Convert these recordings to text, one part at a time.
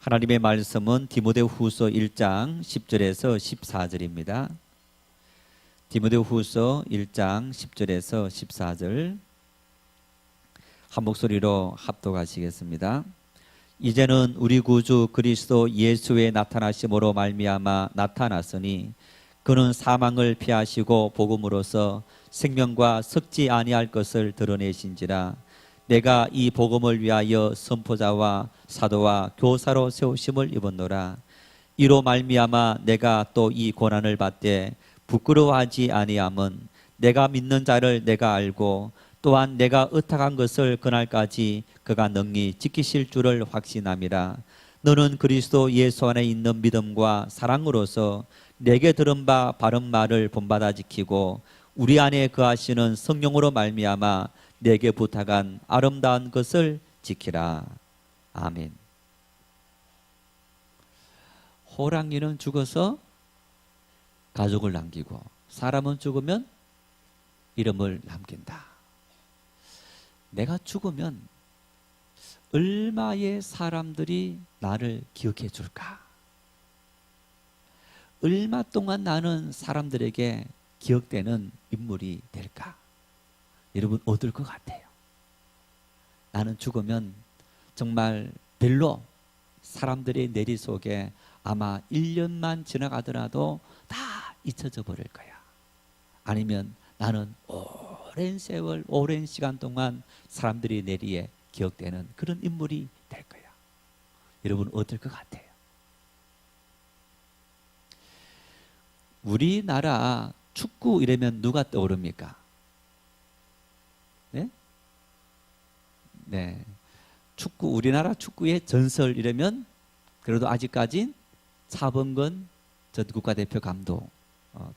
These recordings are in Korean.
하나님의 말씀은 디모데후서 1장 10절에서 14절입니다. 디모데후서 1장 10절에서 14절 한 목소리로 합독하시겠습니다. 이제는 우리 구주 그리스도 예수의 나타나심으로 말미암아 나타났으니 그는 사망을 피하시고 복음으로써 생명과 섞지 아니할 것을 드러내신지라. 내가 이 복음을 위하여 선포자와 사도와 교사로 세우심을 입었노라. 이로 말미암아 내가 또 이 고난을 받되 부끄러워하지 아니함은 내가 믿는 자를 내가 알고 또한 내가 의탁한 것을 그날까지 그가 능히 지키실 줄을 확신함이라. 너는 그리스도 예수 안에 있는 믿음과 사랑으로서 내게 들은 바 바른 말을 본받아 지키고 우리 안에 거하시는 성령으로 말미암아 내게 부탁한 아름다운 것을 지키라. 아멘. 호랑이는 죽어서 가족을 남기고 사람은 죽으면 이름을 남긴다. 내가 죽으면 얼마의 사람들이 나를 기억해 줄까? 얼마 동안 나는 사람들에게 기억되는 인물이 될까? 여러분 어떨 것 같아요? 나는 죽으면 정말 별로 사람들의 내리 속에 아마 1년만 지나가더라도 다 잊혀져 버릴 거야. 아니면 나는 오랜 세월, 오랜 시간 동안 사람들이 내리에 기억되는 그런 인물이 될 거야. 여러분 어떨 것 같아요? 우리나라 축구 이러면 누가 떠오릅니까? 네? 네. 축구, 우리나라 축구의 전설 이러면 그래도 아직까진 차범근 전 국가대표 감독,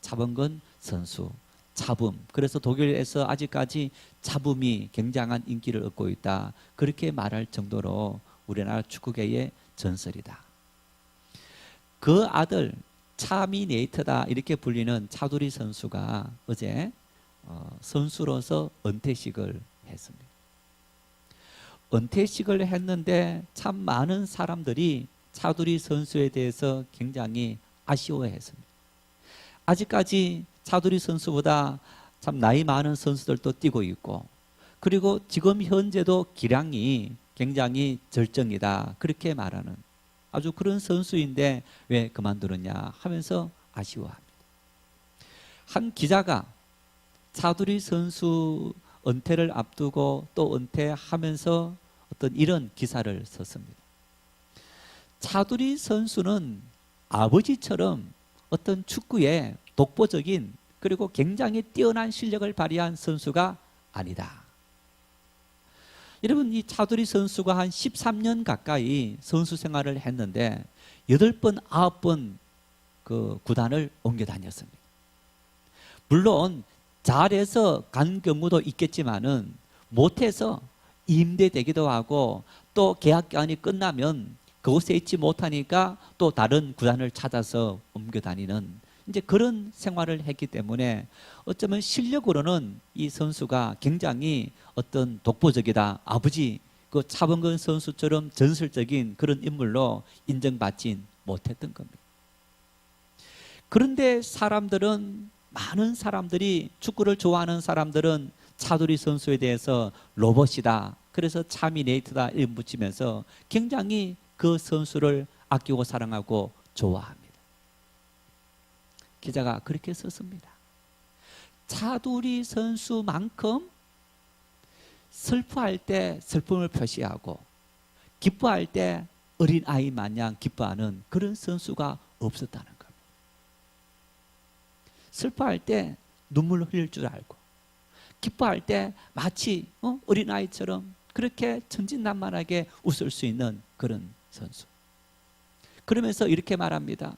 차범근 선수, 차붐. 그래서 독일에서 아직까지 차붐이 굉장한 인기를 얻고 있다. 그렇게 말할 정도로 우리나라 축구계의 전설이다. 그 아들 차미네이터다 이렇게 불리는 차두리 선수가 어제 선수로서 은퇴식을 했습니다. 은퇴식을 했는데 참 많은 사람들이 차두리 선수에 대해서 굉장히 아쉬워했습니다. 아직까지 차두리 선수보다 참 나이 많은 선수들도 뛰고 있고, 그리고 지금 현재도 기량이 굉장히 절정이다 그렇게 말하는 아주 그런 선수인데 왜 그만두느냐 하면서 아쉬워합니다. 한 기자가 차두리 선수 은퇴를 앞두고 또 은퇴하면서 어떤 이런 기사를 썼습니다. 차두리 선수는 아버지처럼 어떤 축구에 독보적인 그리고 굉장히 뛰어난 실력을 발휘한 선수가 아니다. 여러분, 이 차두리 선수가 한 13년 가까이 선수 생활을 했는데 8번, 9번 그 구단을 옮겨 다녔습니다. 물론 잘해서 간 경우도 있겠지만은 못해서 임대되기도 하고 또 계약 기간이 끝나면 그곳에 있지 못하니까 또 다른 구단을 찾아서 옮겨 다니는 이제 그런 생활을 했기 때문에 어쩌면 실력으로는 이 선수가 굉장히 어떤 독보적이다. 아버지 그 차범근 선수처럼 전설적인 그런 인물로 인정받지 못했던 겁니다. 그런데 많은 사람들이 축구를 좋아하는 사람들은 차두리 선수에 대해서 로봇이다. 그래서 차미네이트다 이름 붙이면서 굉장히 그 선수를 아끼고 사랑하고 좋아합니다. 기자가 그렇게 썼습니다. 차두리 선수만큼 슬퍼할 때 슬픔을 표시하고 기뻐할 때 어린아이 마냥 기뻐하는 그런 선수가 없었다는 겁니다. 슬퍼할 때 눈물 흘릴 줄 알고 기뻐할 때 마치 어린아이처럼 그렇게 천진난만하게 웃을 수 있는 그런 선수. 그러면서 이렇게 말합니다.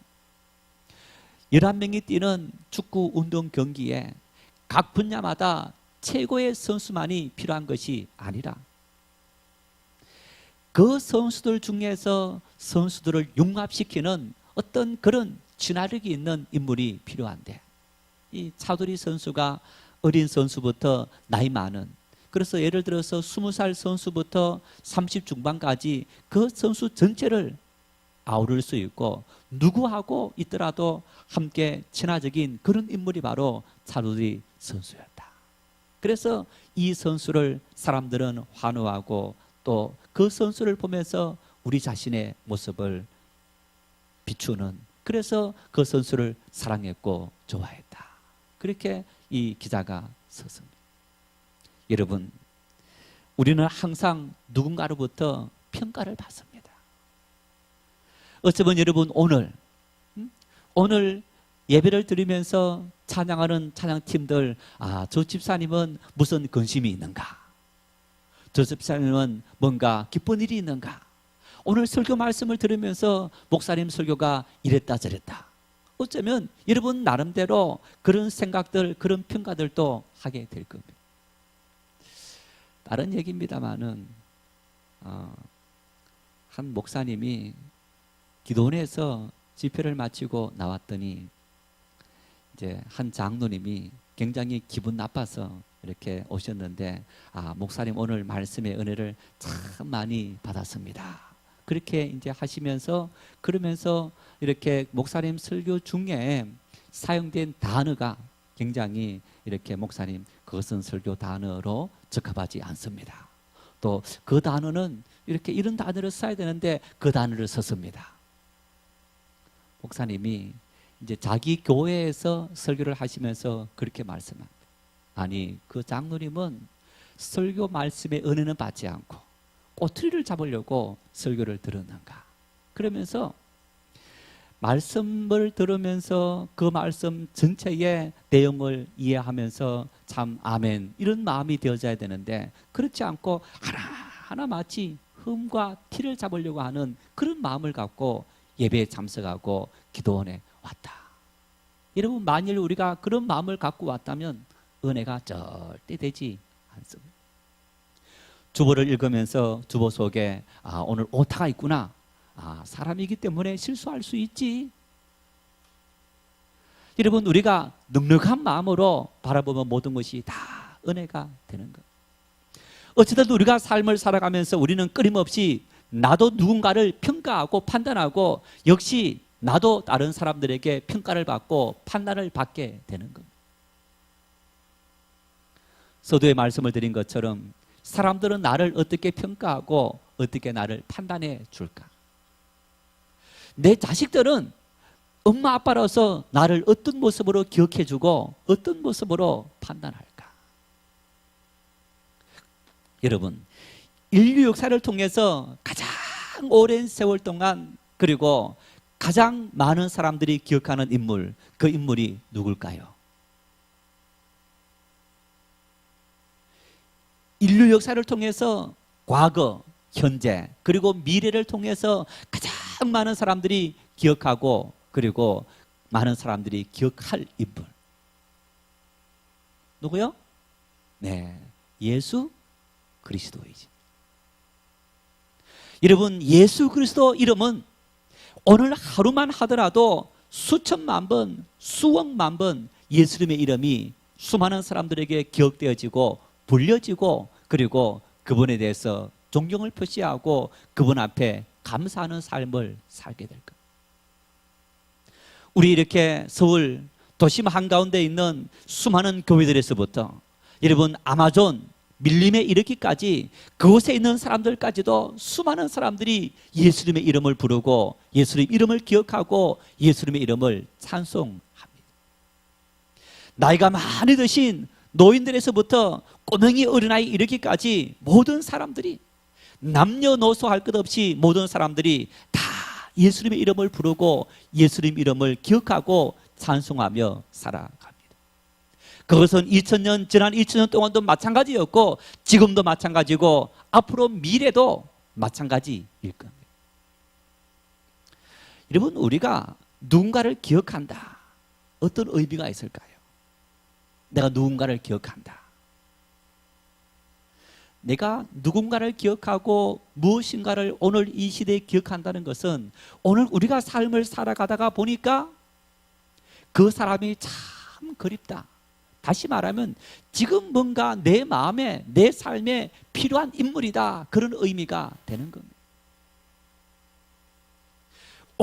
11명이 뛰는 축구 운동 경기에 각 분야마다 최고의 선수만이 필요한 것이 아니라 그 선수들 중에서 선수들을 융합시키는 어떤 그런 진화력이 있는 인물이 필요한데, 이 차두리 선수가 어린 선수부터 나이 많은, 그래서 예를 들어서 20살 선수부터 30 중반까지 그 선수 전체를 아우를 수 있고 누구하고 있더라도 함께 친화적인 그런 인물이 바로 차두리 선수였다. 그래서 이 선수를 사람들은 환호하고 또 그 선수를 보면서 우리 자신의 모습을 비추는, 그래서 그 선수를 사랑했고 좋아했다. 그렇게 이 기자가 썼습니다. 여러분, 우리는 항상 누군가로부터 평가를 받습니다. 어쩌면 여러분 오늘 예배를 드리면서 찬양하는 찬양팀들, 저 집사님은 무슨 근심이 있는가? 저 집사님은 뭔가 기쁜 일이 있는가? 오늘 설교 말씀을 들으면서 목사님 설교가 이랬다 저랬다. 어쩌면 여러분 나름대로 그런 생각들, 그런 평가들도 하게 될 겁니다. 다른 얘기입니다만은 한 목사님이 기도원에서 집회를 마치고 나왔더니 이제 한 장로님이 굉장히 기분 나빠서 이렇게 오셨는데, 목사님 오늘 말씀의 은혜를 참 많이 받았습니다. 그렇게 이제 하시면서 그러면서 이렇게 목사님 설교 중에 사용된 단어가 굉장히 이렇게 목사님 그것은 설교 단어로 적합하지 않습니다. 또 그 단어는 이렇게 이런 단어를 써야 되는데 그 단어를 썼습니다. 목사님이 이제 자기 교회에서 설교를 하시면서 그렇게 말씀합니다. 아니, 그 장로님은 설교 말씀의 은혜는 받지 않고 꼬투리를 잡으려고 설교를 들었는가? 그러면서 말씀을 들으면서 그 말씀 전체의 내용을 이해하면서 참 아멘 이런 마음이 되어져야 되는데, 그렇지 않고 하나하나 마치 흠과 티를 잡으려고 하는 그런 마음을 갖고 예배에 참석하고 기도원에 왔다. 여러분, 만일 우리가 그런 마음을 갖고 왔다면 은혜가 절대 되지 않습니다. 주보를 읽으면서 주보 속에 오늘 오타가 있구나. 사람이기 때문에 실수할 수 있지. 여러분, 우리가 넉넉한 마음으로 바라보면 모든 것이 다 은혜가 되는 것. 어찌든 우리가 삶을 살아가면서 우리는 끊임없이 나도 누군가를 평가하고 판단하고 역시 나도 다른 사람들에게 평가를 받고 판단을 받게 되는 것. 서두에 말씀을 드린 것처럼 사람들은 나를 어떻게 평가하고 어떻게 나를 판단해 줄까? 내 자식들은 엄마 아빠로서 나를 어떤 모습으로 기억해 주고 어떤 모습으로 판단할까? 여러분, 인류 역사를 통해서 가장 오랜 세월 동안 그리고 가장 많은 사람들이 기억하는 인물, 그 인물이 누굴까요? 인류 역사를 통해서 과거, 현재, 그리고 미래를 통해서 가장 많은 사람들이 기억하고 그리고 많은 사람들이 기억할 인물. 누구요? 네, 예수 그리스도이지. 여러분, 예수 그리스도 이름은 오늘 하루만 하더라도 수천만 번, 수억만 번 예수님의 이름이 수많은 사람들에게 기억되어지고 불려지고 그리고 그분에 대해서 존경을 표시하고 그분 앞에 감사하는 삶을 살게 될 것. 우리 이렇게 서울 도심 한가운데 있는 수많은 교회들에서부터 여러분 아마존 밀림에 이르기까지 그곳에 있는 사람들까지도 수많은 사람들이 예수님의 이름을 부르고 예수님 이름을 기억하고 예수님의 이름을 찬송합니다. 나이가 많이 드신 노인들에서부터 꼬맹이 어린아이 이르기까지 모든 사람들이 남녀노소 할 것 없이 모든 사람들이 다 예수님의 이름을 부르고 예수님 이름을 기억하고 찬송하며 살아갑니다. 그것은 2000년 지난 2000년 동안도 마찬가지였고 지금도 마찬가지고 앞으로 미래도 마찬가지일 겁니다. 여러분, 우리가 누군가를 기억한다. 어떤 의미가 있을까요? 내가 누군가를 기억한다. 내가 누군가를 기억하고 무엇인가를 오늘 이 시대에 기억한다는 것은 오늘 우리가 삶을 살아가다가 보니까 그 사람이 참 그립다. 다시 말하면 지금 뭔가 내 마음에 내 삶에 필요한 인물이다. 그런 의미가 되는 겁니다.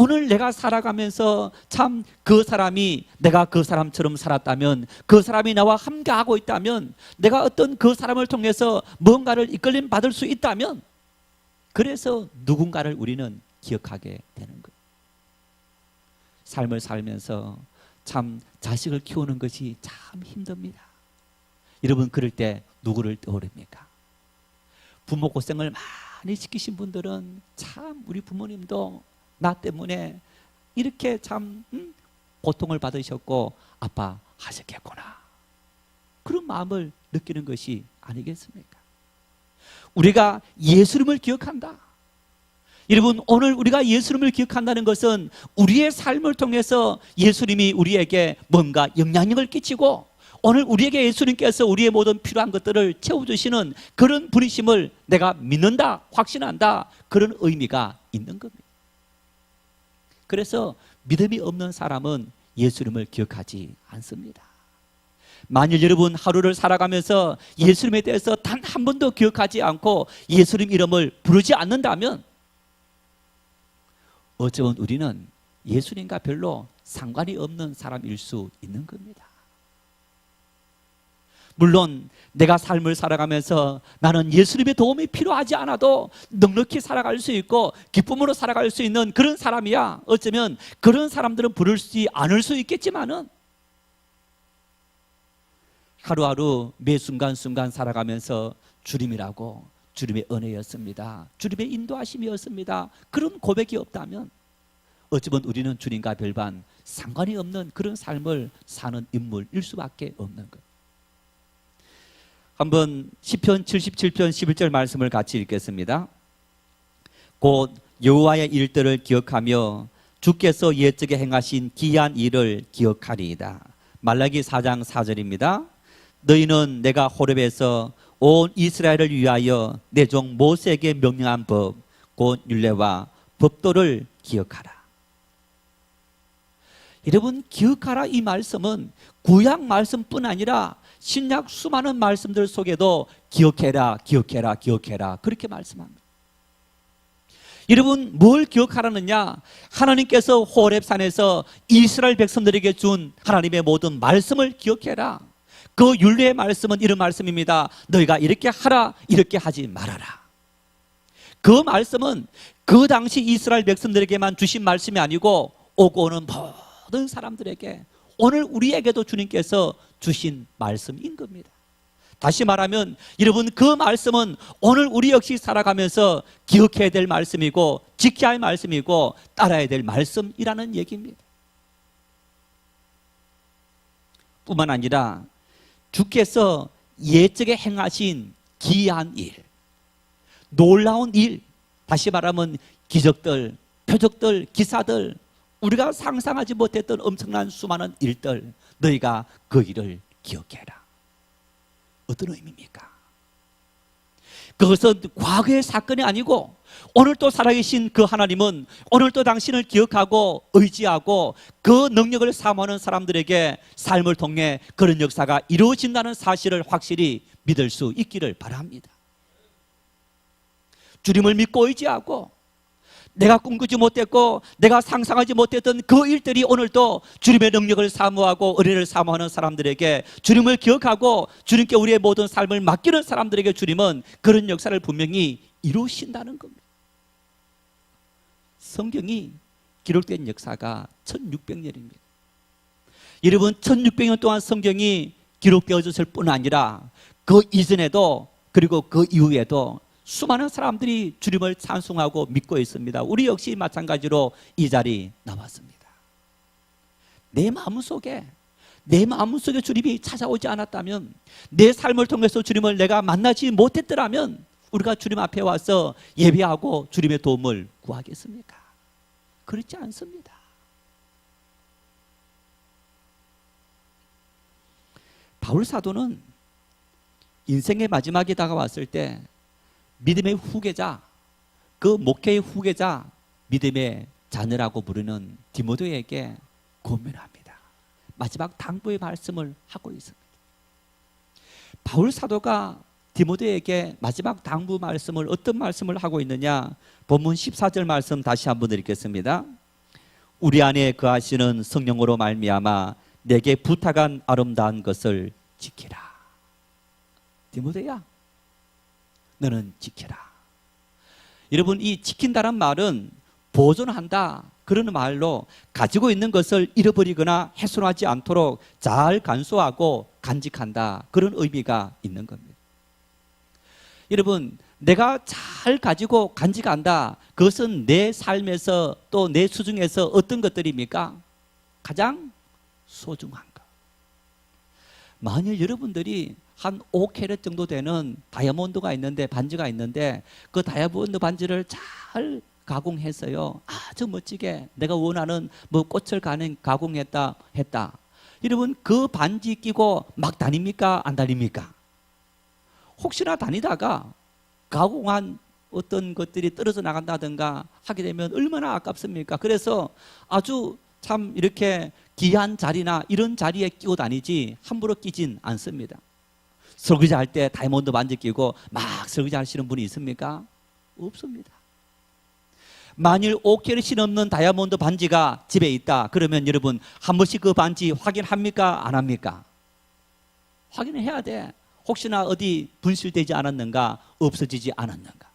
오늘 내가 살아가면서 참 그 사람이 내가 그 사람처럼 살았다면, 그 사람이 나와 함께하고 있다면, 내가 어떤 그 사람을 통해서 뭔가를 이끌림 받을 수 있다면, 그래서 누군가를 우리는 기억하게 되는 거예요. 삶을 살면서 참 자식을 키우는 것이 참 힘듭니다. 여러분, 그럴 때 누구를 떠오릅니까? 부모 고생을 많이 시키신 분들은 참 우리 부모님도 나 때문에 이렇게 참 고통을 받으셨고 아파하셨겠구나, 그런 마음을 느끼는 것이 아니겠습니까? 우리가 예수님을 기억한다. 여러분, 오늘 우리가 예수님을 기억한다는 것은 우리의 삶을 통해서 예수님이 우리에게 뭔가 영향력을 끼치고, 오늘 우리에게 예수님께서 우리의 모든 필요한 것들을 채워주시는 그런 분이심을 내가 믿는다, 확신한다, 그런 의미가 있는 겁니다. 그래서 믿음이 없는 사람은 예수님을 기억하지 않습니다. 만일 여러분 하루를 살아가면서 예수님에 대해서 단 한 번도 기억하지 않고 예수님 이름을 부르지 않는다면, 어쩌면 우리는 예수님과 별로 상관이 없는 사람일 수 있는 겁니다. 물론 내가 삶을 살아가면서 나는 예수님의 도움이 필요하지 않아도 넉넉히 살아갈 수 있고 기쁨으로 살아갈 수 있는 그런 사람이야. 어쩌면 그런 사람들은 부르지 않을 수 있겠지만은, 하루하루 매 순간순간 살아가면서 주님이라고, 주님의 은혜였습니다, 주님의 인도하심이었습니다, 그런 고백이 없다면 어쩌면 우리는 주님과 별반 상관이 없는 그런 삶을 사는 인물일 수밖에 없는 것. 한번 시편 77편 11절 말씀을 같이 읽겠습니다. 곧 여호와의 일들을 기억하며 주께서 옛적에 행하신 기이한 일을 기억하리이다. 말라기 4장 4절입니다. 너희는 내가 호렙에서 온 이스라엘을 위하여 내 종 모세에게 명령한 법, 곧 율례와 법도를 기억하라. 여러분, 기억하라 이 말씀은 구약 말씀뿐 아니라 신약 수많은 말씀들 속에도 기억해라, 기억해라, 기억해라, 그렇게 말씀합니다. 여러분, 뭘 기억하라느냐? 하나님께서 호렙산에서 이스라엘 백성들에게 준 하나님의 모든 말씀을 기억해라. 그 율례의 말씀은 이런 말씀입니다. 너희가 이렇게 하라, 이렇게 하지 말아라. 그 말씀은 그 당시 이스라엘 백성들에게만 주신 말씀이 아니고 오고 오는 모든 사람들에게, 오늘 우리에게도 주님께서 주신 말씀인 겁니다. 다시 말하면 여러분, 그 말씀은 오늘 우리 역시 살아가면서 기억해야 될 말씀이고 지켜야 할 말씀이고 따라야 될 말씀이라는 얘기입니다. 뿐만 아니라 주께서 옛적에 행하신 기이한 일, 놀라운 일, 다시 말하면 기적들, 표적들, 기사들, 우리가 상상하지 못했던 엄청난 수많은 일들, 너희가 그 일을 기억해라. 어떤 의미입니까? 그것은 과거의 사건이 아니고 오늘 또 살아계신 그 하나님은 오늘 또 당신을 기억하고 의지하고 그 능력을 사모하는 사람들에게 삶을 통해 그런 역사가 이루어진다는 사실을 확실히 믿을 수 있기를 바랍니다. 주님을 믿고 의지하고 내가 꿈꾸지 못했고 내가 상상하지 못했던 그 일들이 오늘도 주님의 능력을 사모하고 은혜를 사모하는 사람들에게, 주님을 기억하고 주님께 우리의 모든 삶을 맡기는 사람들에게 주님은 그런 역사를 분명히 이루신다는 겁니다. 성경이 기록된 역사가 1600년입니다. 여러분, 1600년 동안 성경이 기록되어졌을 뿐 아니라 그 이전에도 그리고 그 이후에도 수많은 사람들이 주님을 찬송하고 믿고 있습니다. 우리 역시 마찬가지로 이 자리 나왔습니다. 내 마음속에 주님이 찾아오지 않았다면, 내 삶을 통해서 주님을 내가 만나지 못했더라면 우리가 주님 앞에 와서 예배하고 주님의 도움을 구하겠습니까? 그렇지 않습니다. 바울 사도는 인생의 마지막이 다가왔을 때 믿음의 후계자, 그 목회의 후계자, 믿음의 자녀라고 부르는 디모데에게 권면합니다. 마지막 당부의 말씀을 하고 있습니다. 바울 사도가 디모데에게 마지막 당부 말씀을, 어떤 말씀을 하고 있느냐? 본문 14절 말씀 다시 한번 읽겠습니다. 우리 안에 거하시는 성령으로 말미암아 내게 부탁한 아름다운 것을 지키라. 디모데야, 너는 지켜라. 여러분, 이 지킨다란 말은 보존한다, 그런 말로 가지고 있는 것을 잃어버리거나 훼손하지 않도록 잘 간수하고 간직한다, 그런 의미가 있는 겁니다. 여러분, 내가 잘 가지고 간직한다, 그것은 내 삶에서 또 내 수중에서 어떤 것들입니까? 가장 소중한 것. 만일 여러분들이 한 5캐럿 정도 되는 다이아몬드가 있는데, 반지가 있는데, 그 다이아몬드 반지를 잘 가공해서요, 아주 멋지게 내가 원하는 뭐 꽃을 가공했다 했다. 여러분, 그 반지 끼고 막 다닙니까? 안 다닙니까? 혹시나 다니다가 가공한 어떤 것들이 떨어져 나간다든가 하게 되면 얼마나 아깝습니까? 그래서 아주 참 이렇게 귀한 자리나 이런 자리에 끼고 다니지 함부로 끼진 않습니다. 설거지 할 때 다이아몬드 반지 끼고 막 설거지 하시는 분이 있습니까? 없습니다. 만일 5캐럿이 넘는 다이아몬드 반지가 집에 있다 그러면 여러분, 한 번씩 그 반지 확인합니까? 안 합니까? 확인을 해야 돼. 혹시나 어디 분실되지 않았는가, 없어지지 않았는가.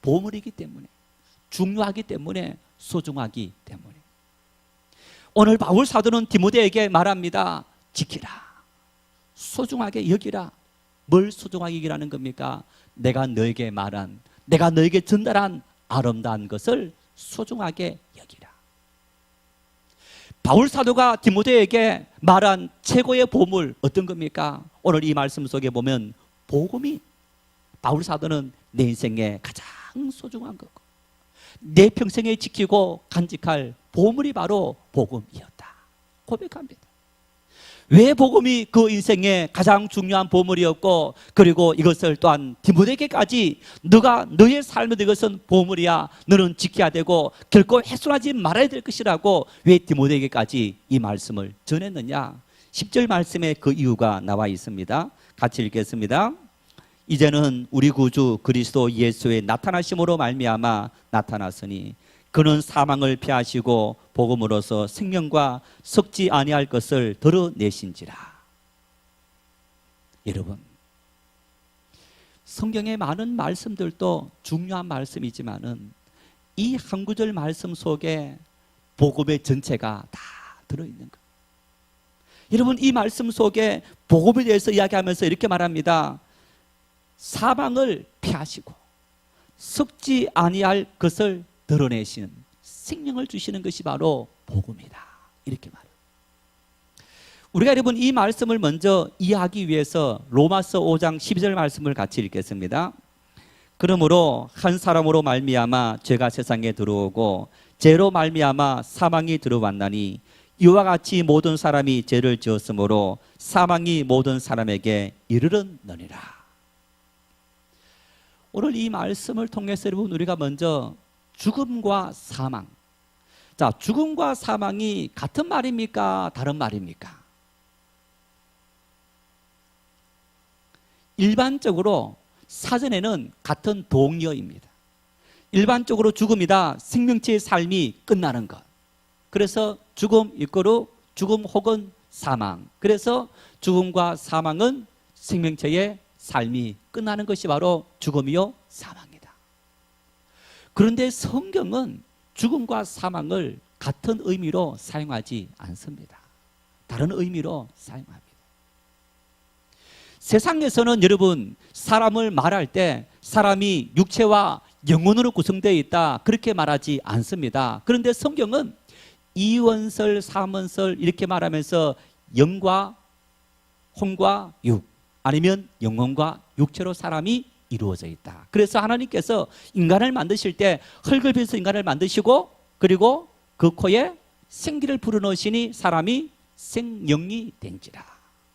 보물이기 때문에, 중요하기 때문에, 소중하기 때문에. 오늘 바울 사도는 디모데에게 말합니다. 지키라, 소중하게 여기라. 뭘 소중하게 여기라는 겁니까? 내가 너에게 말한, 내가 너에게 전달한 아름다운 것을 소중하게 여기라. 바울 사도가 디모데에게 말한 최고의 보물 어떤 겁니까? 오늘 이 말씀 속에 보면 복음이, 바울 사도는 내 인생에 가장 소중한 거고 내 평생에 지키고 간직할 보물이 바로 복음이었다 고백합니다. 왜 복음이 그 인생의 가장 중요한 보물이었고, 그리고 이것을 또한 디모데에게까지 너가 너의 삶에 이것은 보물이야, 너는 지켜야 되고 결코 훼손하지 말아야 될 것이라고 왜 디모데에게까지 이 말씀을 전했느냐? 10절 말씀에 그 이유가 나와 있습니다. 같이 읽겠습니다. 이제는 우리 구주 그리스도 예수의 나타나심으로 말미암아 나타났으니 그는 사망을 피하시고 복음으로서 생명과 썩지 아니할 것을 드러내신지라. 여러분, 성경의 많은 말씀들도 중요한 말씀이지만은 이 한 구절 말씀 속에 복음의 전체가 다 들어있는 거예요. 여러분, 이 말씀 속에 복음에 대해서 이야기하면서 이렇게 말합니다. 사망을 피하시고 썩지 아니할 것을 드러내시는, 생명을 주시는 것이 바로 복음이다, 이렇게 말해요. 우리가 여러분 이 말씀을 먼저 이해하기 위해서 로마서 5장 12절 말씀을 같이 읽겠습니다. 그러므로 한 사람으로 말미암아 죄가 세상에 들어오고 죄로 말미암아 사망이 들어왔나니 이와 같이 모든 사람이 죄를 지었으므로 사망이 모든 사람에게 이르렀느니라. 오늘 이 말씀을 통해서 여러분 우리가 먼저 죽음과 사망, 자, 죽음과 사망이 같은 말입니까? 다른 말입니까? 일반적으로 사전에는 같은 동의어입니다. 일반적으로 죽음이다, 생명체의 삶이 끝나는 것. 그래서 죽음 이꼬르 죽음 혹은 사망. 그래서 죽음과 사망은 생명체의 삶이 끝나는 것이 바로 죽음이요 사망이다. 그런데 성경은 죽음과 사망을 같은 의미로 사용하지 않습니다. 다른 의미로 사용합니다. 세상에서는 여러분 사람을 말할 때 사람이 육체와 영혼으로 구성되어 있다 그렇게 말하지 않습니다. 그런데 성경은 이원설, 삼원설 이렇게 말하면서 영과 혼과 육, 아니면 영혼과 육체로 사람이 이루어져 있다. 그래서 하나님께서 인간을 만드실 때 흙을 빚어서 인간을 만드시고 그리고 그 코에 생기를 불어넣으시니 사람이 생영이 된지라,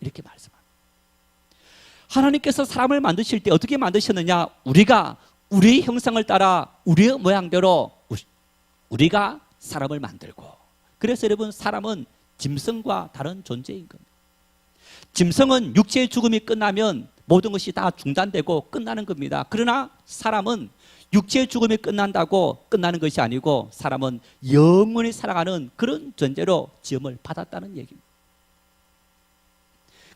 이렇게 말씀합니다. 하나님께서 사람을 만드실 때 어떻게 만드셨느냐? 우리가 우리의 형상을 따라 우리의 모양대로 우리가 사람을 만들고, 그래서 여러분 사람은 짐승과 다른 존재인 겁니다. 짐승은 육체의 죽음이 끝나면 모든 것이 다 중단되고 끝나는 겁니다. 그러나 사람은 육체의 죽음이 끝난다고 끝나는 것이 아니고 사람은 영원히 살아가는 그런 존재로 지음을 받았다는 얘기입니다.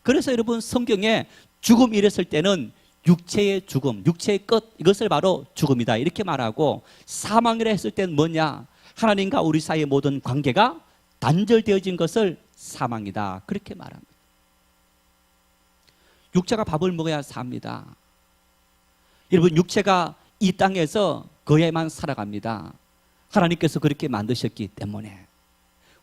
그래서 여러분 성경에 죽음이 이랬을 때는 육체의 죽음, 육체의 끝, 이것을 바로 죽음이다 이렇게 말하고, 사망이라 했을 때는 뭐냐? 하나님과 우리 사이의 모든 관계가 단절되어진 것을 사망이다 그렇게 말합니다. 육체가 밥을 먹어야 삽니다. 여러분 육체가 이 땅에서 거야만 살아갑니다. 하나님께서 그렇게 만드셨기 때문에.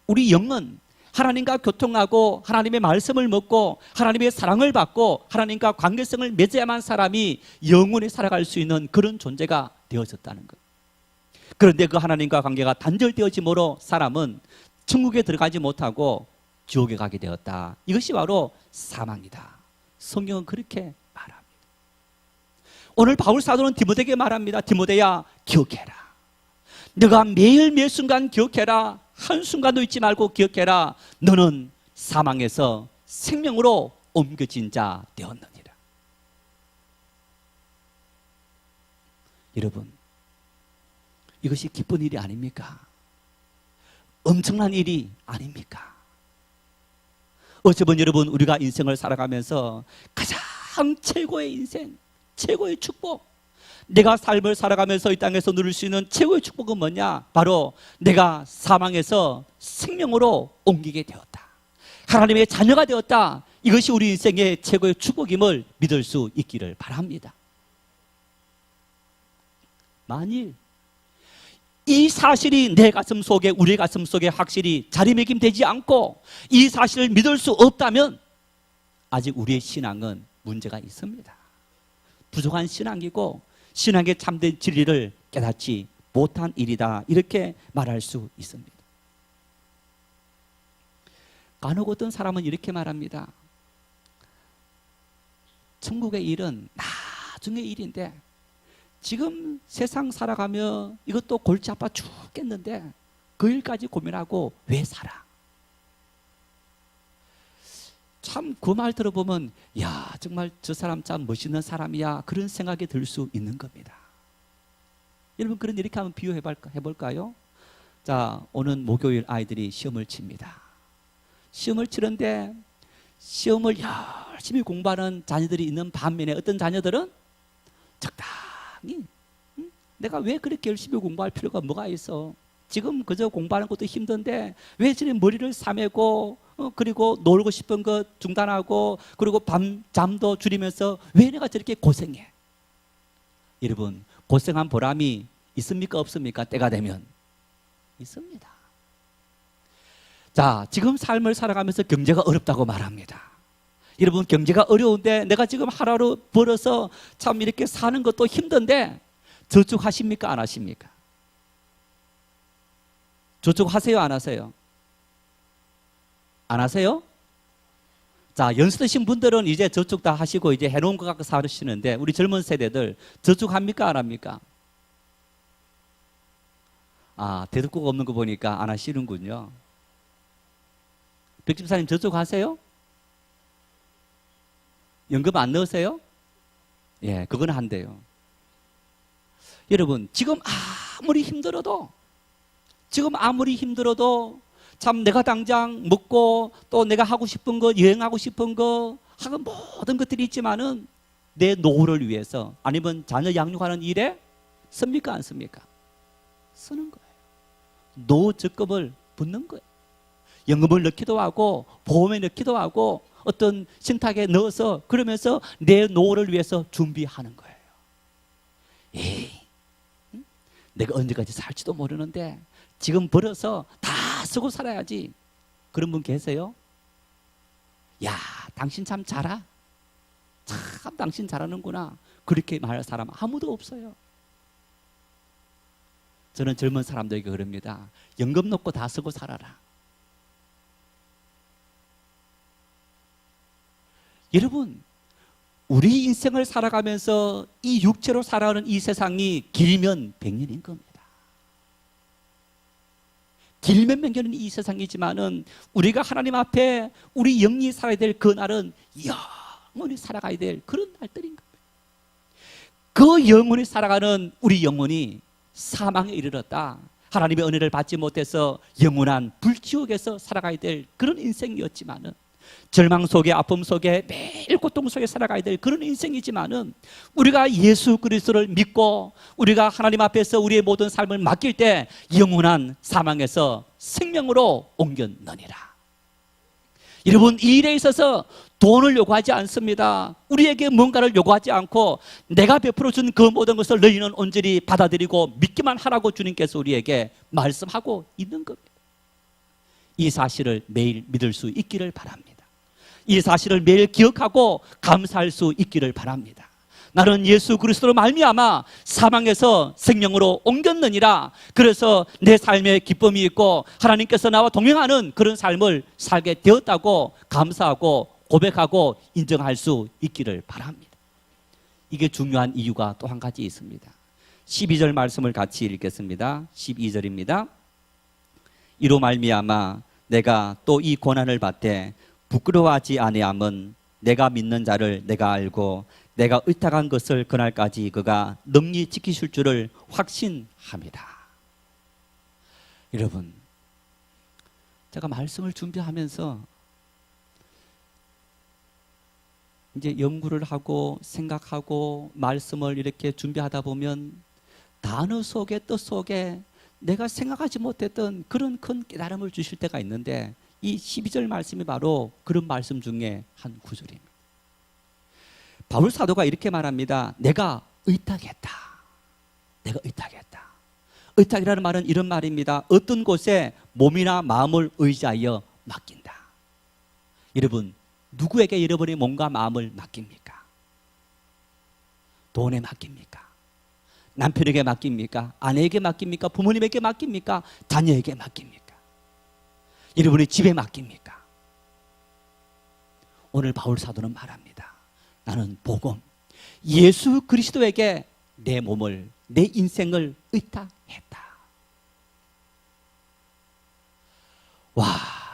우리 영은 하나님과 교통하고 하나님의 말씀을 먹고 하나님의 사랑을 받고 하나님과 관계성을 맺어야만 사람이 영원히 살아갈 수 있는 그런 존재가 되어졌다는 것. 그런데 그 하나님과 관계가 단절되어짐으로 사람은 천국에 들어가지 못하고 지옥에 가게 되었다. 이것이 바로 사망이다. 성경은 그렇게 말합니다. 오늘 바울 사도는 디모데에게 말합니다. 디모데야, 기억해라. 너가 매일 매 순간 기억해라. 한순간도 잊지 말고 기억해라. 너는 사망에서 생명으로 옮겨진 자 되었느니라. 여러분, 이것이 기쁜 일이 아닙니까? 엄청난 일이 아닙니까? 어쩌면 여러분 우리가 인생을 살아가면서 가장 최고의 인생, 최고의 축복, 내가 삶을 살아가면서 이 땅에서 누릴 수 있는 최고의 축복은 뭐냐? 바로 내가 사망에서 생명으로 옮기게 되었다. 하나님의 자녀가 되었다. 이것이 우리 인생의 최고의 축복임을 믿을 수 있기를 바랍니다. 만일 이 사실이 내 가슴 속에, 우리 가슴 속에 확실히 자리매김되지 않고 이 사실을 믿을 수 없다면 아직 우리의 신앙은 문제가 있습니다. 부족한 신앙이고 신앙의 참된 진리를 깨닫지 못한 일이다 이렇게 말할 수 있습니다. 간혹 어떤 사람은 이렇게 말합니다. 천국의 일은 나중의 일인데 지금 세상 살아가며 이것도 골치 아파 죽겠는데 그 일까지 고민하고 왜 살아? 참 그 말 들어보면 야 정말 저 사람 참 멋있는 사람이야 그런 생각이 들 수 있는 겁니다. 여러분 그런 이렇게 한번 비유해볼까요? 자, 오는 목요일 아이들이 시험을 칩니다. 시험을 치는데 시험을 열심히 공부하는 자녀들이 있는 반면에 어떤 자녀들은 적당히 내가 왜 그렇게 열심히 공부할 필요가 뭐가 있어? 지금 그저 공부하는 것도 힘든데 왜 저리 머리를 싸매고 그리고 놀고 싶은 것 중단하고 그리고 잠도 줄이면서 왜 내가 저렇게 고생해? 여러분 고생한 보람이 있습니까 없습니까? 때가 되면 있습니다. 자, 지금 삶을 살아가면서 경제가 어렵다고 말합니다. 여러분 경제가 어려운데 내가 지금 하루하루 벌어서 참 이렇게 사는 것도 힘든데 저축하십니까 안 하십니까? 저축하세요 안 하세요? 안 하세요? 자, 연세 드신 분들은 이제 저축 다 하시고 이제 해놓은 거 갖고 사시는데 우리 젊은 세대들 저축합니까 안 합니까? 아, 대두국 없는 거 보니까 안 하시는군요. 백집사님 저축하세요? 연금 안 넣으세요? 예, 그건 한대요. 여러분 지금 아무리 힘들어도 참 내가 당장 먹고 또 내가 하고 싶은 거 여행하고 싶은 거 하고 모든 것들이 있지만은 내 노후를 위해서 아니면 자녀 양육하는 일에 씁니까 안 씁니까? 쓰는 거예요. 노후 적금을 붓는 거예요. 연금을 넣기도 하고 보험에 넣기도 하고 어떤 신탁에 넣어서 그러면서 내 노후를 위해서 준비하는 거예요. 에이, 내가 언제까지 살지도 모르는데 지금 벌어서 다 쓰고 살아야지. 그런 분 계세요? 야, 당신 참 잘하. 참 당신 잘하는구나. 그렇게 말할 사람 아무도 없어요. 저는 젊은 사람들에게 그럽니다. 연금 넣고 다 쓰고 살아라. 여러분, 우리 인생을 살아가면서 이 육체로 살아가는 이 세상이 길면 100년인 겁니다. 길면 100년은 이 세상이지만은 우리가 하나님 앞에 우리 영이 살아야 될 그 날은 이야 영원히 살아가야 될 그런 날들인 겁니다. 그 영원히 살아가는 우리 영혼이 사망에 이르렀다. 하나님의 은혜를 받지 못해서 영원한 불지옥에서 살아가야 될 그런 인생이었지만은, 절망 속에, 아픔 속에, 매일 고통 속에 살아가야 될 그런 인생이지만은, 우리가 예수 그리스도를 믿고 우리가 하나님 앞에서 우리의 모든 삶을 맡길 때 영원한 사망에서 생명으로 옮겼느니라. 여러분, 이 일에 있어서 돈을 요구하지 않습니다. 우리에게 뭔가를 요구하지 않고 내가 베풀어 준 그 모든 것을 너희는 온전히 받아들이고 믿기만 하라고 주님께서 우리에게 말씀하고 있는 겁니다. 이 사실을 매일 믿을 수 있기를 바랍니다. 이 사실을 매일 기억하고 감사할 수 있기를 바랍니다. 나는 예수 그리스도로 말미암아 사망에서 생명으로 옮겼느니라. 그래서 내 삶에 기쁨이 있고 하나님께서 나와 동행하는 그런 삶을 살게 되었다고 감사하고 고백하고 인정할 수 있기를 바랍니다. 이게 중요한 이유가 또 한 가지 있습니다. 12절 말씀을 같이 읽겠습니다. 12절입니다. 이로 말미암아 내가 또 이 고난을 받되 부끄러워하지 아니함은 내가 믿는 자를 내가 알고 내가 의탁한 것을 그날까지 그가 능히 지키실 줄을 확신합니다. 여러분, 제가 말씀을 준비하면서 이제 연구를 하고 생각하고 말씀을 이렇게 준비하다 보면 단어 속에, 뜻 속에 내가 생각하지 못했던 그런 큰 깨달음을 주실 때가 있는데, 이 12절 말씀이 바로 그런 말씀 중에 한 구절입니다. 바울 사도가 이렇게 말합니다. 내가 의탁했다. 내가 의탁했다. 의탁이라는 말은 이런 말입니다. 어떤 곳에 몸이나 마음을 의지하여 맡긴다. 여러분, 누구에게 여러분의 몸과 마음을 맡깁니까? 돈에 맡깁니까? 남편에게 맡깁니까? 아내에게 맡깁니까? 부모님에게 맡깁니까? 자녀에게 맡깁니까? 여러분의 집에 맡깁니까? 오늘 바울 사도는 말합니다. 나는 복음, 예수 그리스도에게 내 몸을, 내 인생을 의탁했다. 와,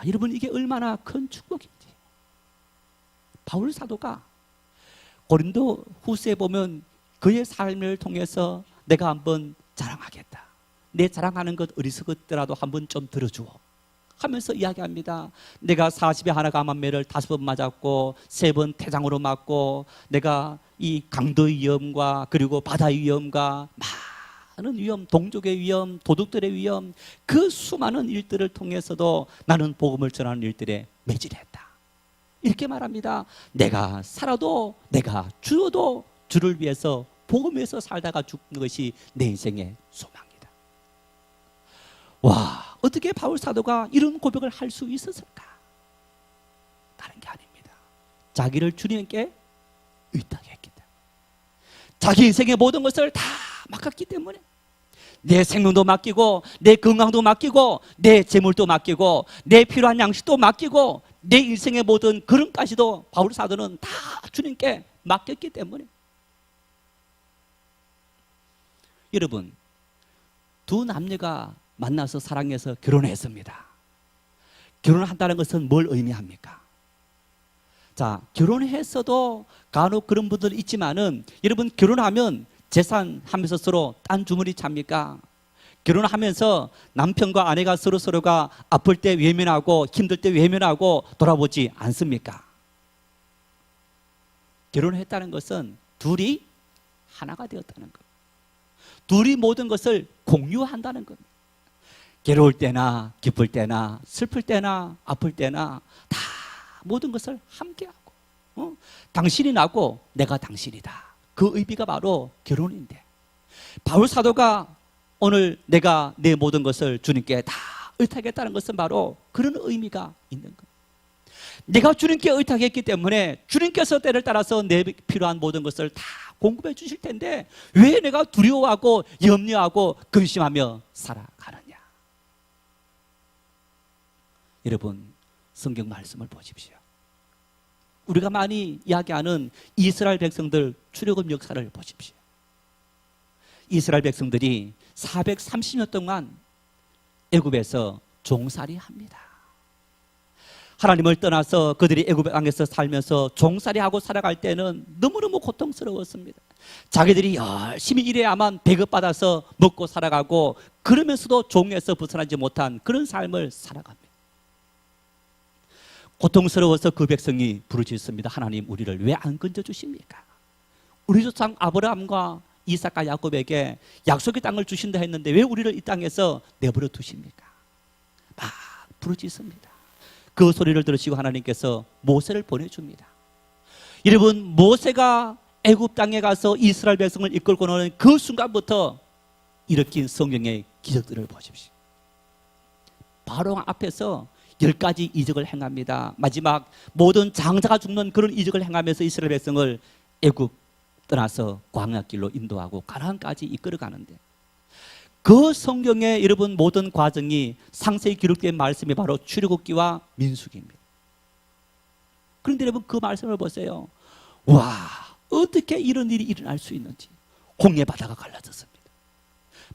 여러분, 이게 얼마나 큰 축복인지. 바울 사도가 고린도 후서에 보면 그의 삶을 통해서 내가 한번 자랑하겠다. 내 자랑하는 것 어리석었더라도 한번 좀 들어주어 하면서 이야기합니다. 내가 40에 하나 감한매를 5번 맞았고 3번 태장으로 맞고, 내가 이 강도의 위험과 그리고 바다의 위험과 많은 위험, 동족의 위험, 도둑들의 위험, 그 수많은 일들을 통해서도 나는 복음을 전하는 일들에 매진했다. 이렇게 말합니다. 내가 살아도, 내가 죽어도 주를 위해서, 복음에서 살다가 죽는 것이 내 인생의 소망이다. 와, 어떻게 바울 사도가 이런 고백을 할 수 있었을까? 다른 게 아닙니다. 자기를 주님께 의탁했기 때문에, 자기 인생의 모든 것을 다 맡겼기 때문에, 내 생명도 맡기고 내 건강도 맡기고 내 재물도 맡기고 내 필요한 양식도 맡기고 내 인생의 모든 그릇까지도 바울 사도는 다 주님께 맡겼기 때문에. 여러분, 두 남녀가 만나서 사랑해서 결혼했습니다. 결혼한다는 것은 뭘 의미합니까? 자, 결혼했어도 간혹 그런 분들 있지만은, 여러분, 결혼하면 재산하면서 서로 딴 주머니 찹니까? 결혼하면서 남편과 아내가 서로가 아플 때 외면하고 힘들 때 외면하고 돌아보지 않습니까? 결혼했다는 것은 둘이 하나가 되었다는 것, 둘이 모든 것을 공유한다는 겁니다. 괴로울 때나 기쁠 때나 슬플 때나 아플 때나 다 모든 것을 함께하고, 당신이 나고 내가 당신이다. 그 의미가 바로 결혼인데, 바울 사도가 오늘 내가 내 모든 것을 주님께 다 의탁했다는 것은 바로 그런 의미가 있는 겁니다. 내가 주님께 의탁했기 때문에 주님께서 때를 따라서 내 필요한 모든 것을 다 공급해 주실 텐데, 왜 내가 두려워하고 염려하고 근심하며 살아가느냐? 여러분, 성경 말씀을 보십시오. 우리가 많이 이야기하는 이스라엘 백성들 출애굽 역사를 보십시오. 이스라엘 백성들이 430년 동안 애굽에서 종살이 합니다. 하나님을 떠나서 그들이 애굽 땅에서 살면서 종살이하고 살아갈 때는 너무너무 고통스러웠습니다. 자기들이 열심히 일해야만 배급받아서 먹고 살아가고 그러면서도 종에서 벗어나지 못한 그런 삶을 살아갑니다. 고통스러워서 그 백성이 부르짖습니다. 하나님, 우리를 왜 안 건져주십니까? 우리 조상 아브라함과 이삭과 야곱에게 약속의 땅을 주신다 했는데 왜 우리를 이 땅에서 내버려 두십니까? 막 부르짖습니다. 그 소리를 들으시고 하나님께서 모세를 보내줍니다. 여러분, 모세가 애굽 땅에 가서 이스라엘 백성을 이끌고 오는 그 순간부터 일으킨 성경의 기적들을 보십시오. 바로 앞에서 10가지 이적을 행합니다. 마지막 모든 장자가 죽는 그런 이적을 행하면서 이스라엘 백성을 애굽 떠나서 광야길로 인도하고 가나안까지 이끌어가는데, 그 성경의 여러분 모든 과정이 상세히 기록된 말씀이 바로 출애굽기와 민수기입니다. 그런데 여러분, 그 말씀을 보세요. 와, 어떻게 이런 일이 일어날 수 있는지. 홍해 바다가 갈라졌습니다.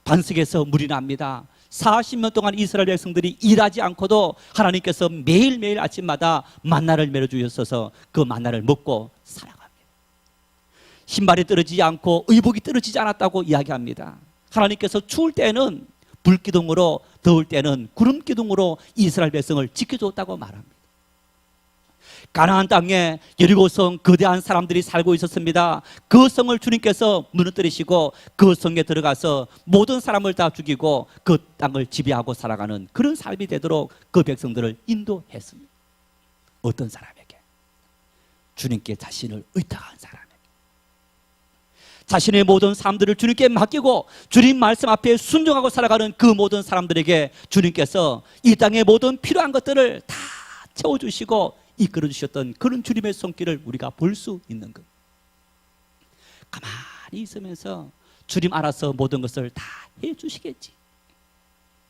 반석에서 물이 납니다. 40년 동안 이스라엘 백성들이 일하지 않고도 하나님께서 매일매일 아침마다 만나를 내려주셨어서 그 만나를 먹고 살아갑니다. 신발이 떨어지지 않고 의복이 떨어지지 않았다고 이야기합니다. 하나님께서 추울 때는 불기둥으로, 더울 때는 구름기둥으로 이스라엘 백성을 지켜줬다고 말합니다. 가나안 땅에 여리고성 거대한 사람들이 살고 있었습니다. 그 성을 주님께서 무너뜨리시고 그 성에 들어가서 모든 사람을 다 죽이고 그 땅을 지배하고 살아가는 그런 삶이 되도록 그 백성들을 인도했습니다. 어떤 사람에게? 주님께 자신을 의탁한 사람에게. 자신의 모든 삶들을 주님께 맡기고 주님 말씀 앞에 순종하고 살아가는 그 모든 사람들에게 주님께서 이 땅의 모든 필요한 것들을 다 채워주시고 이끌어 주셨던 그런 주님의 손길을 우리가 볼 수 있는 것. 가만히 있으면서 주님 알아서 모든 것을 다 해주시겠지,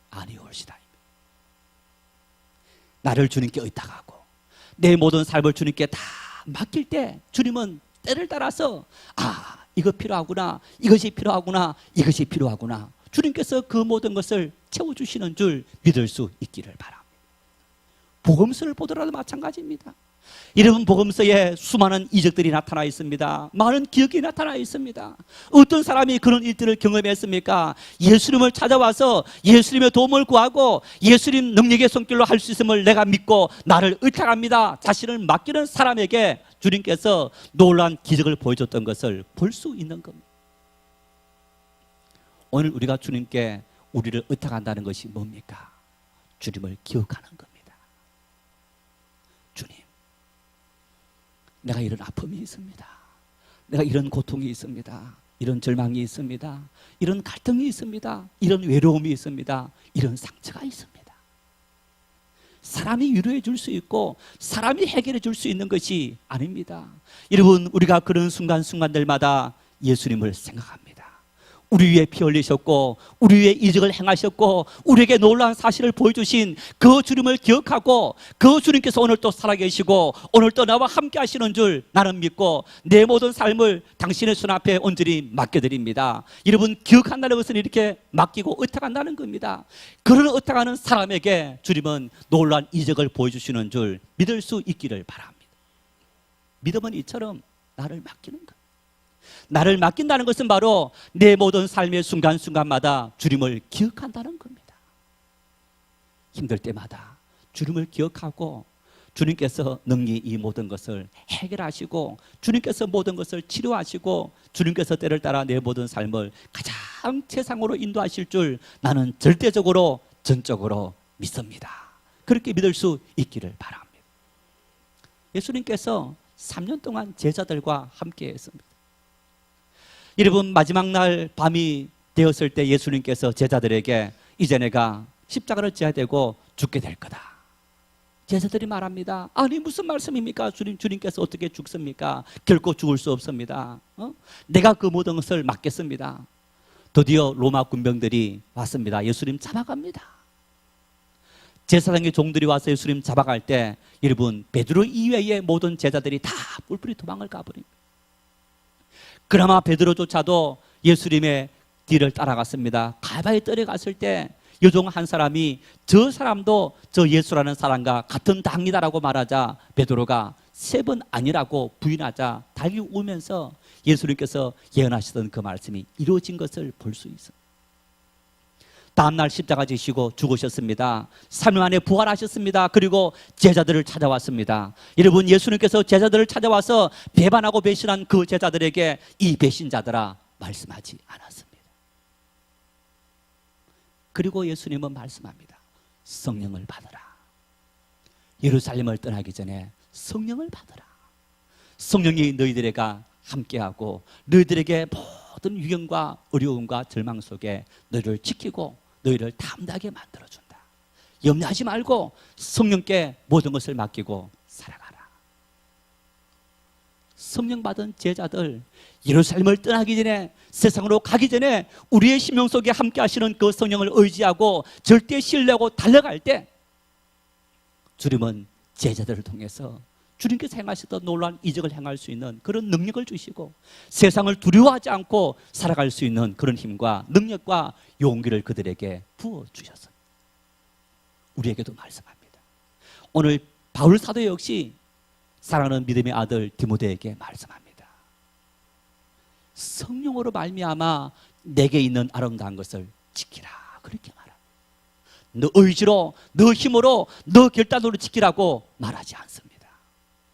아니올시다. 나를 주님께 의탁하고 내 모든 삶을 주님께 다 맡길 때 주님은 때를 따라서 이거 필요하구나, 이것이 필요하구나, 이것이 필요하구나, 주님께서 그 모든 것을 채워주시는 줄 믿을 수 있기를 바랍니다. 복음서를 보더라도 마찬가지입니다. 여러분, 복음서에 수많은 이적들이 나타나 있습니다. 많은 기억이 나타나 있습니다. 어떤 사람이 그런 일들을 경험했습니까? 예수님을 찾아와서 예수님의 도움을 구하고 예수님 능력의 손길로 할 수 있음을 내가 믿고 나를 의탁합니다, 자신을 맡기는 사람에게 주님께서 놀라운 기적을 보여줬던 것을 볼 수 있는 겁니다. 오늘 우리가 주님께 우리를 의탁한다는 것이 뭡니까? 주님을 기억하는 겁니다. 주님, 내가 이런 아픔이 있습니다. 내가 이런 고통이 있습니다. 이런 절망이 있습니다. 이런 갈등이 있습니다. 이런 외로움이 있습니다. 이런 상처가 있습니다. 사람이 위로해 줄 수 있고 사람이 해결해 줄 수 있는 것이 아닙니다. 여러분, 우리가 그런 순간순간들마다 예수님을 생각합니다. 우리 위에 피 흘리셨고 우리 위에 이적을 행하셨고 우리에게 놀라운 사실을 보여주신 그 주님을 기억하고 그 주님께서 오늘 또 살아계시고 오늘 또 나와 함께 하시는 줄 나는 믿고 내 모든 삶을 당신의 손 앞에 온전히 맡겨드립니다. 여러분, 기억한다는 것은 이렇게 맡기고 의탁한다는 겁니다. 그런 의탁하는 사람에게 주님은 놀라운 이적을 보여주시는 줄 믿을 수 있기를 바랍니다. 믿음은 이처럼 나를 맡기는 것. 나를 맡긴다는 것은 바로 내 모든 삶의 순간순간마다 주님을 기억한다는 겁니다. 힘들 때마다 주님을 기억하고 주님께서 능히 이 모든 것을 해결하시고 주님께서 모든 것을 치료하시고 주님께서 때를 따라 내 모든 삶을 가장 최상으로 인도하실 줄 나는 절대적으로 전적으로 믿습니다. 그렇게 믿을 수 있기를 바랍니다. 예수님께서 3년 동안 제자들과 함께 했습니다. 여러분, 마지막 날 밤이 되었을 때 예수님께서 제자들에게 이제 내가 십자가를 져야 되고 죽게 될 거다. 제자들이 말합니다. 아니, 무슨 말씀입니까? 주님께서 어떻게 죽습니까? 결코 죽을 수 없습니다. 내가 그 모든 것을 맡겠습니다. 드디어 로마 군병들이 왔습니다. 예수님 잡아갑니다. 제사장의 종들이 와서 예수님 잡아갈 때 여러분, 베드로 이외의 모든 제자들이 다 뿔뿔이 도망을 가버립니다. 그나마 베드로조차도 예수님의 뒤를 따라갔습니다. 갈바에 떨어갔을 때 여종 한 사람이 저 사람도 저 예수라는 사람과 같은 당이다라고 말하자 베드로가 3번 아니라고 부인하자 달리 울면서 예수님께서 예언하시던 그 말씀이 이루어진 것을 볼 수 있습니다. 다음날 십자가 지시고 죽으셨습니다. 3일 만에 부활하셨습니다. 그리고 제자들을 찾아왔습니다. 여러분, 예수님께서 제자들을 찾아와서 배반하고 배신한 그 제자들에게 이 배신자들아 말씀하지 않았습니다. 그리고 예수님은 말씀합니다. 성령을 받으라. 예루살렘을 떠나기 전에 성령을 받으라. 성령이 너희들에게 함께하고 너희들에게 모든 위험과 어려움과 절망 속에 너희를 지키고 너희를 담대하게 만들어준다. 염려하지 말고 성령께 모든 것을 맡기고 살아가라. 성령 받은 제자들, 예루살렘을 떠나기 전에, 세상으로 가기 전에 우리의 심령 속에 함께 하시는 그 성령을 의지하고 절대 신뢰하고 달려갈 때 주님은 제자들을 통해서 주님께서 행하셨던 놀라운 이적을 행할 수 있는 그런 능력을 주시고 세상을 두려워하지 않고 살아갈 수 있는 그런 힘과 능력과 용기를 그들에게 부어주셨습니다. 우리에게도 말씀합니다. 오늘 바울 사도 역시 사랑하는 믿음의 아들 디모데에게 말씀합니다. 성령으로 말미암아 내게 있는 아름다운 것을 지키라. 그렇게 말합니다. 너 의지로, 너 힘으로, 너 결단으로 지키라고 말하지 않습니다.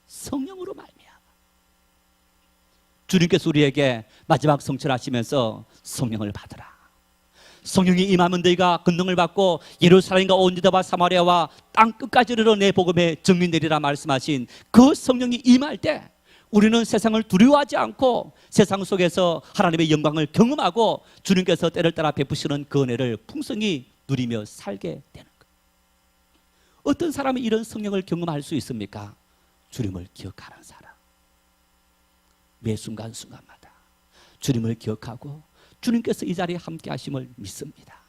성령으로 말미암아. 주님께서 우리에게 마지막 성천하시면서 성령을 받으라. 성령이 임하면 너희가 권능을 받고 예루살렘과 온 유다와 사마리아와 땅 끝까지 이르러 내 복음에 증인되리라 말씀하신 그 성령이 임할 때 우리는 세상을 두려워하지 않고 세상 속에서 하나님의 영광을 경험하고 주님께서 때를 따라 베푸시는 그 은혜를 풍성히 누리며 살게 되는 거예요. 어떤 사람이 이런 성령을 경험할 수 있습니까? 주님을 기억하는 사람. 매 순간순간마다 주님을 기억하고 주님께서 이 자리에 함께 하심을 믿습니다.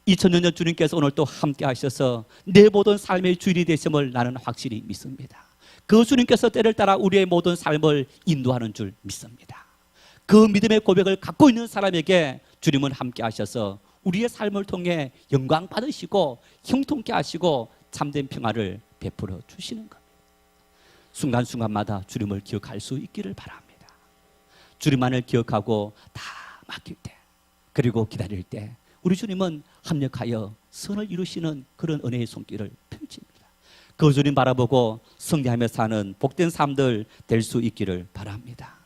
2000년 전 주님께서 오늘 또 함께 하셔서 내 모든 삶의 주인이 되심을 나는 확실히 믿습니다. 그 주님께서 때를 따라 우리의 모든 삶을 인도하는 줄 믿습니다. 그 믿음의 고백을 갖고 있는 사람에게 주님은 함께 하셔서 우리의 삶을 통해 영광 받으시고 형통케 하시고 참된 평화를 베풀어 주시는 겁니다. 순간순간마다 주님을 기억할 수 있기를 바랍니다. 주님만을 기억하고 다 맡길 때, 그리고 기다릴 때 우리 주님은 합력하여 선을 이루시는 그런 은혜의 손길을 펼칩니다. 그 주님 바라보고 승리하며 사는 복된 삶들 될 수 있기를 바랍니다.